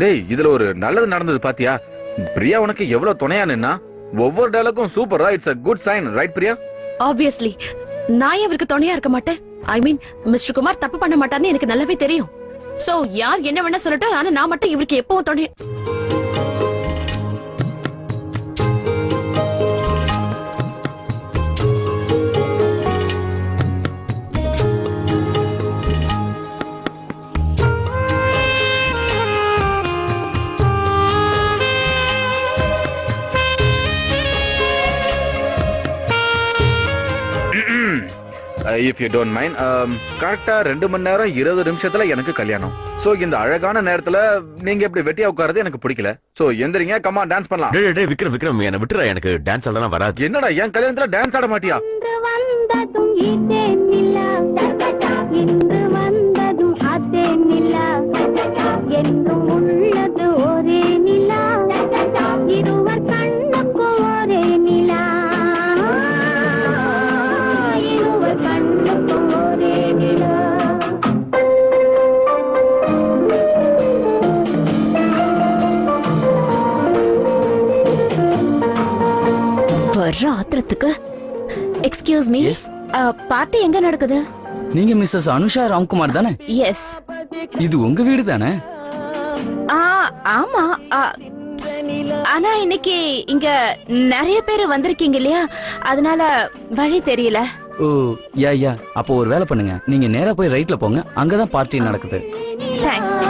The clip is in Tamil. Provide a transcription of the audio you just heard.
டேய் இதுல ஒரு நல்லது நடந்தது பாத்தியா? பிரியா உனக்கு எவ்வளவு துணையா நின்னா. ஒவ்வொரு டயலாகும் சூப்பரா. It's a good sign, right Priya? Obviously நான் இவருக்கு துணையா இருக்க மாட்டேன். ஐ மீன் மிஸ்டர் குமார் தப்பு பண்ண மாட்டார்னு எனக்கு நல்லாவே தெரியும். சோ யார் என்ன வேணா சொல்லட்டும், ஆனா நான் மட்டும் இவருக்கு எப்பவும் துணை. If you don't mind, கரெக்டா 2 மணி நேரம் 20 நிமிஷத்துல எனக்கு கல்யாணம். சோ இந்த அழகான நேரத்துல நீங்க இப்படி வெட்டியா உட்கார்றது எனக்கு பிடிக்கல. சோ எந்திரிங்க, கம் ஆன் டான்ஸ் பண்ணலாம். டேய் டேய் விக்ரம் என்ன விட்டுற, எனக்கு டான்ஸ் ஆடலாம் வராது. என்னடா என் கல்யாணத்துல டான்ஸ் ஆட மாட்டியா? ஆத்திரத்துக்கு எக்ஸ்கியூஸ் மீ, பார்ட்டி எங்க நடக்குது? நீங்க மிஸ்ஸஸ் அனுஷா ராம்குமார் தானே? எஸ். இது உங்க வீடு தானே? ஆமா. ஆனா இன்னைக்கு இங்க நிறைய பேர் வந்திருக்கீங்க இல்லையா, அதனால வழி தெரியல. ஓ யா அப்போ ஒரு வேலை பண்ணுங்க, நீங்க நேரா போய் ரைட்ல போங்க, அங்கதான் பார்ட்டி நடக்குது. தேங்க்ஸ்.